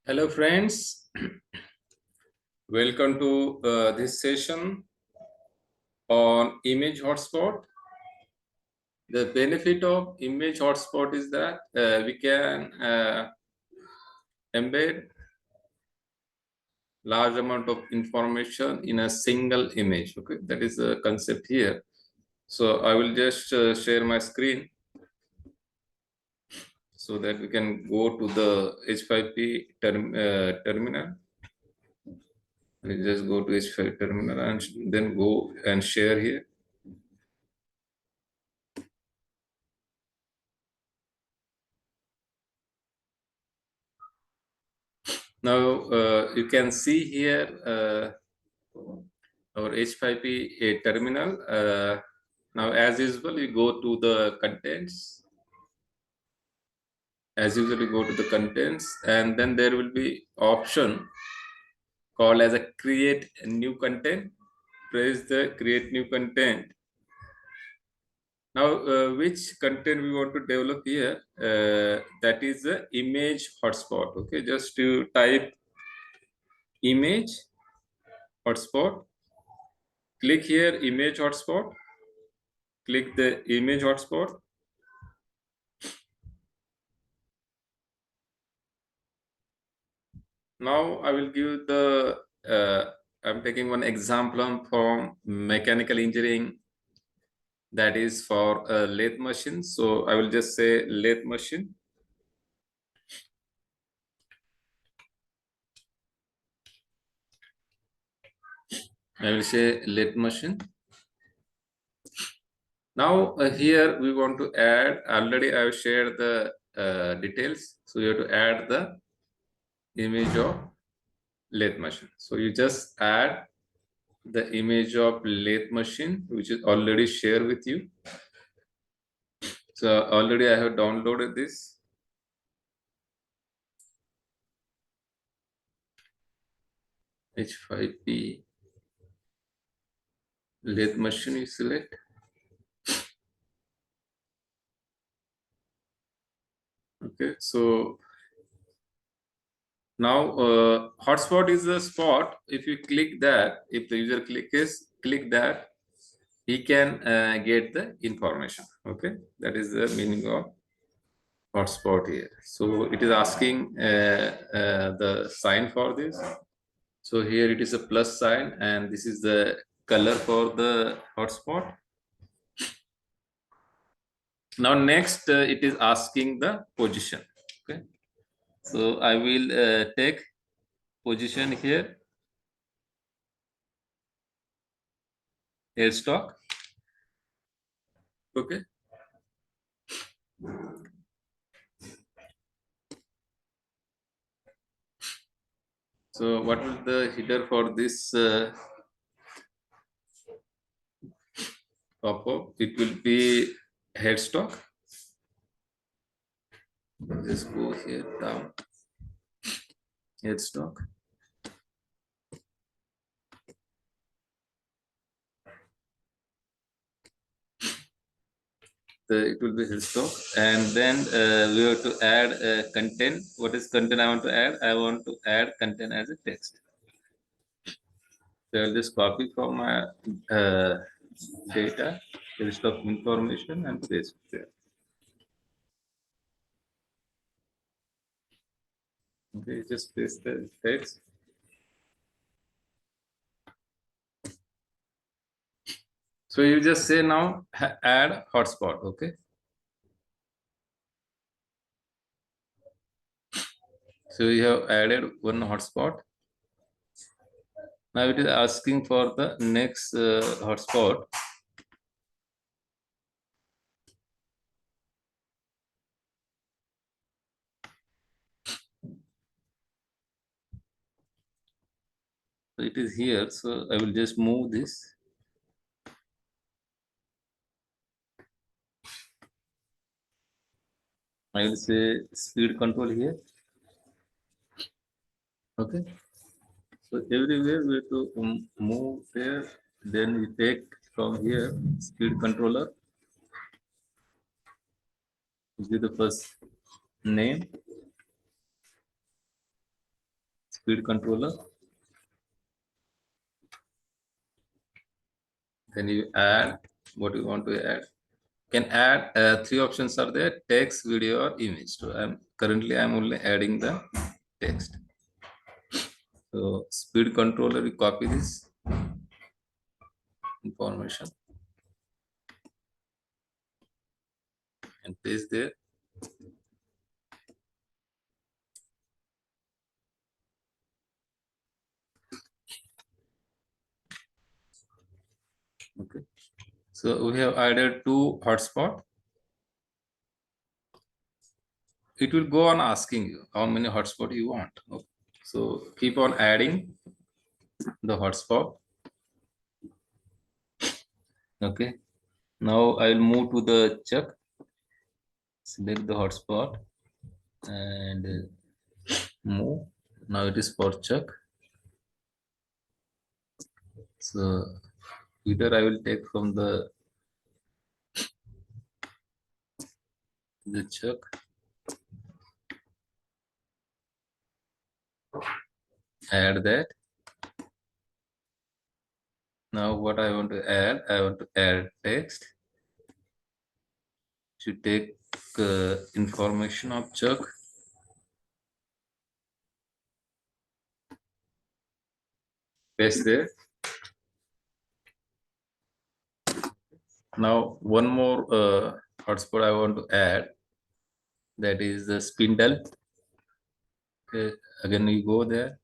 Hello friends, welcome to this session on image hotspot. The benefit of image hotspot is that we can embed large amount of information in a single image. Okay, that is the concept here. So I will just share my screen so that we can go to the h5p terminal. We just go to h5 terminal and then go and share here. Now you can see here our h5p terminal. Now as usual, you go to the contents. As usual, you go to the contents, and then there will be option called as a create new content. Press the create new content. Now which content we want to develop here? That is the image hotspot. Okay, just to type image hotspot. Click here, image hotspot. Click the image hotspot. Now I will give the, I'm taking one example from mechanical engineering, that is for a lathe machine. So I will just say lathe machine. I will say lathe machine. Now here we want to add, already I have shared the details. So you have to add the image of lathe machine. So you just add the image of lathe machine, which is already shared with you. So already I have downloaded this. h5p lathe machine you select. Okay, so now hotspot is the spot. If you click that, if the user click that, he can get the information. Okay, that is the meaning of hotspot here. So it is asking the sign for this. So here it is a plus sign, and this is the color for the hotspot. Now next it is asking the position. Okay, so I will take position here, headstock. Okay, so what will the header for this pop-up? It will be headstock. Just go here down, headstock. It will be headstock, and then we have to add content. What is content I want to add? I want to add content as a text. So I'll just copy from my data, list of information, and paste there. Okay, just paste the text. So you just say now add hotspot. Okay. So you have added one hotspot. Now it is asking for the next hotspot. So it is here. So I will just move this. I will say speed control here. Okay. So everywhere we have to move there. Then we take from here speed controller. This is the first name. speed controller. Then you add what you want to add. Can add three options are there: text, video, or image. So I'm only adding the text. So speed controller, we copy this information and paste there. Okay. So we have added two hotspot. It will go on asking you how many hotspot you want. Okay. So keep on adding the hotspot. Okay. Now I will move to the chuck. Select the hotspot and move. Now it is for chuck. So either I will take from the chuck, add that. Now what I want to add, I want to add text. To take information of chuck. Paste there. Now one more hotspot I want to add, that is the spindle. Okay. Again you go there,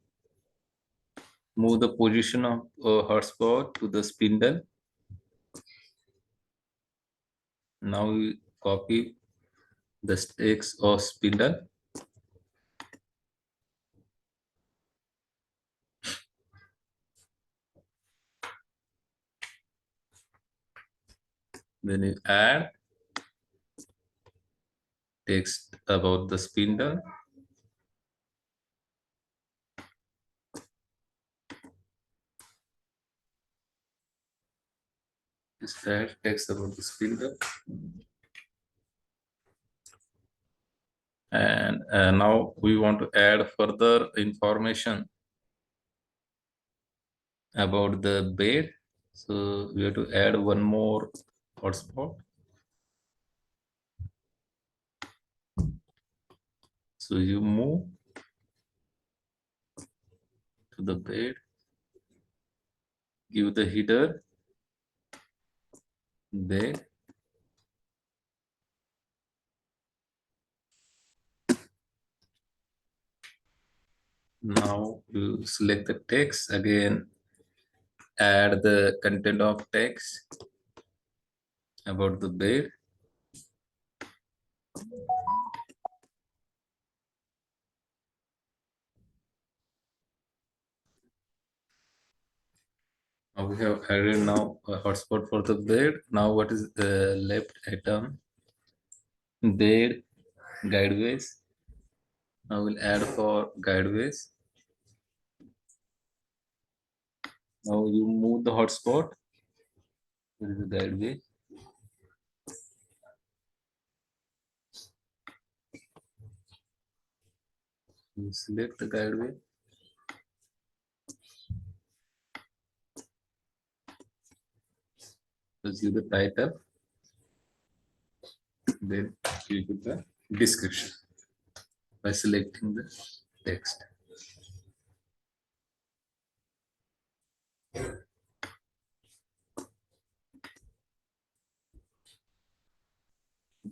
move the position of hotspot to the spindle. Now we copy the text of spindle. Then you add text about the spindle. Just add text about the spindle. And now we want to add further information about the bed. So we have to add one more hotspot. So you move to the bed, give the header, bed. Now you select the text again, add the content of text about the bed. Now we have added now a hotspot for the bed. Now what is the left item? Bed guideways. I will add for guideways. Now you move the hotspot. There is a guideway. You select the guideway. Just give the title. Then you put the description by selecting the text.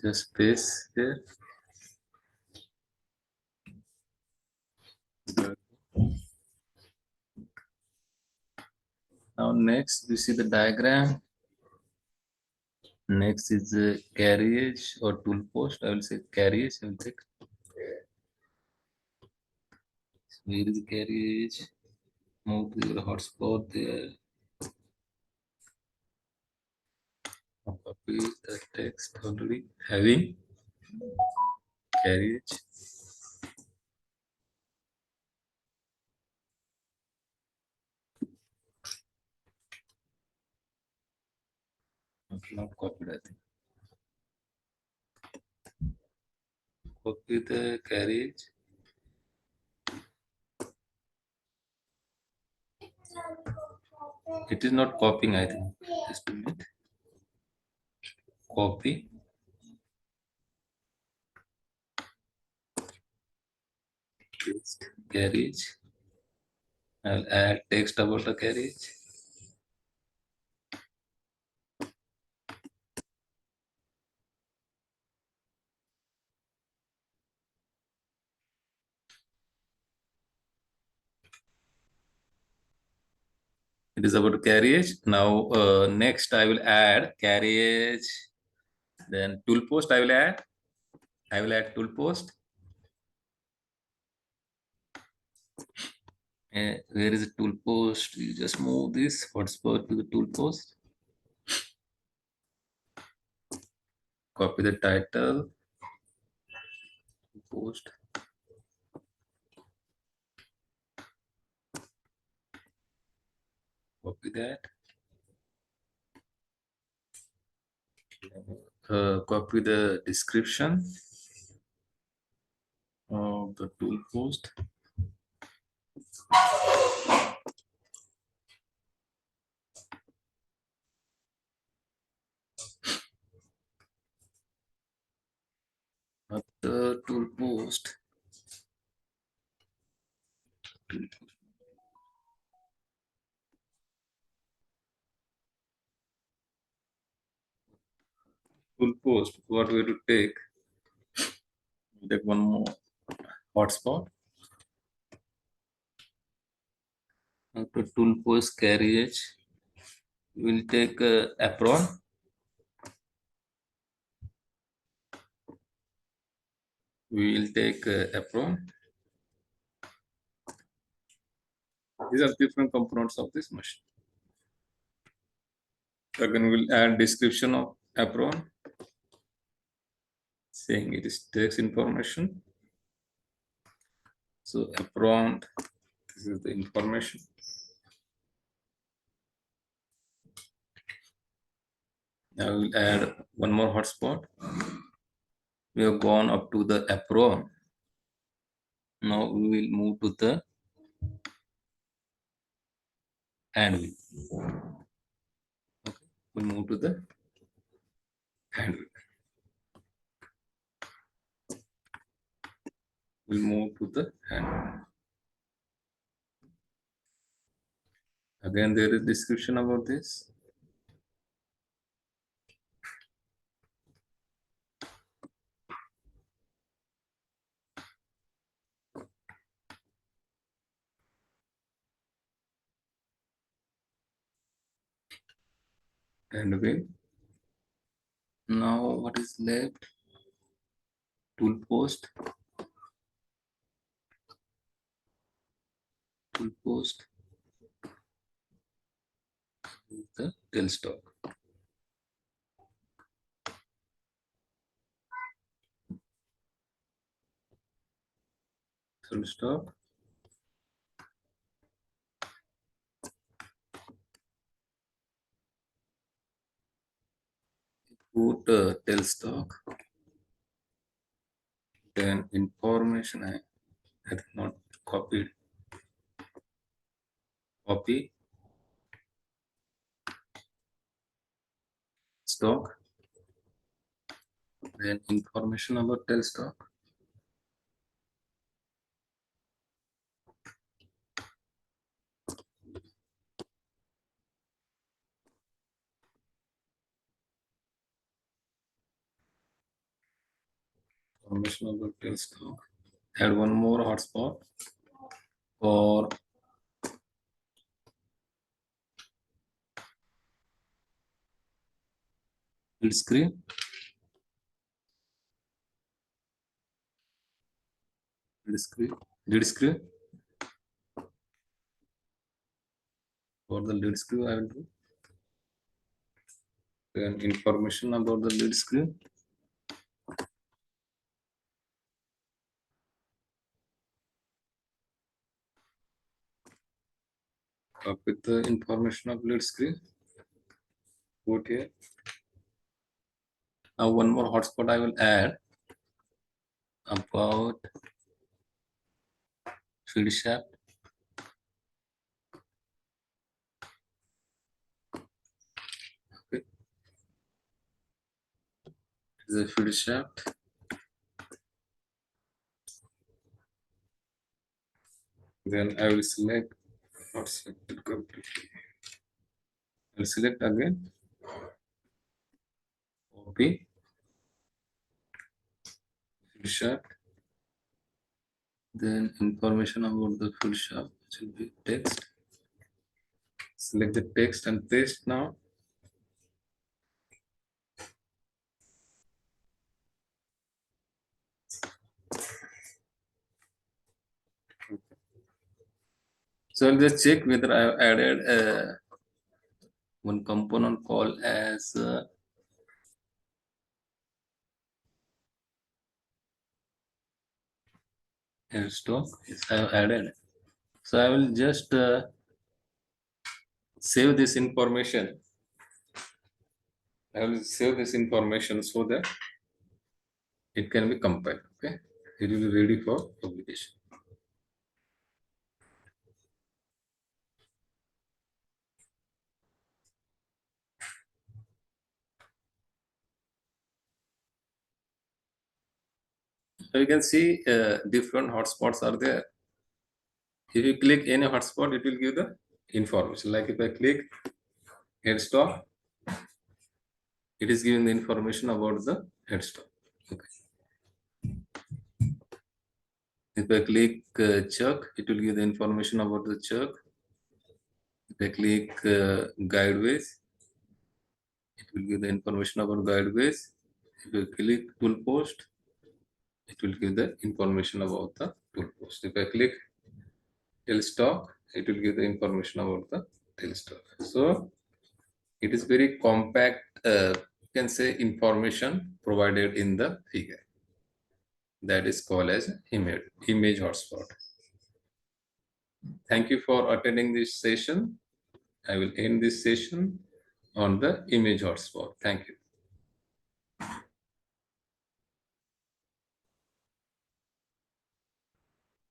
Just paste here. Now next we see the diagram. Next is the carriage or tool post. I will say carriage. I will take. Where is the carriage? Move to your hotspot there. Copy the text already having carriage. Not copied, I think. Copy the carriage. It is not copying, I think. Just a minute. Copy, paste, carriage. I'll add text about the carriage. It is about carriage. Now, next I will add carriage. Then tool post I will add. I will add tool post. Where is the tool post? You just move this hotspot to the tool post. Copy the title. Post. Copy that. Copy the description of the tool post. Of the tool post. Tool post. What we will take? Take one more hotspot. After tool post carriage, we will take apron. We will take apron. These are different components of this machine. Again, we'll add description of apron, saying it is text information. So apron, this is the information. Now we'll add one more hotspot. We have gone up to the apron. Now we will move to the handle. Okay, we'll move to the handle. We'll move to the handle. Again, there is description about this. And again, now what is left? Tool post. Tool post is the tailstock. Tailstock. Put tailstock. Then information I have not copied. Copy stock. Then information about tailstock. Information about tailstock. Add one more hotspot for lead screen. Lead screen. Lead screen. For the lead screen, I will do. Then information about the lead screen. Copy the information of lead screen. Put here. Now one more hotspot I will add about feed shaft. The field shaft. Then I will select not selected completely. I will select again copy field shaft. Then information about the field shaft, which will be text. Select the text and paste now. So I'll just check whether I have added one component called as stock. Yes, I have added. So I will just save this information. I will save this information so that it can be compiled. Okay, it will be ready for publication. So you can see different hotspots are there. If you click any hotspot, it will give the information. Like if I click headstock, it is giving the information about the headstock. Okay. If I click chuck, it will give the information about the chuck. If I click guideways, it will give the information about guideways. If I click tool post, it will give the information about the tool post. If I click tailstock, it will give the information about the tailstock. So it is very compact, you can say, information provided in the figure. That is called as image hotspot. Thank you for attending this session. I will end this session on the image hotspot. Thank you.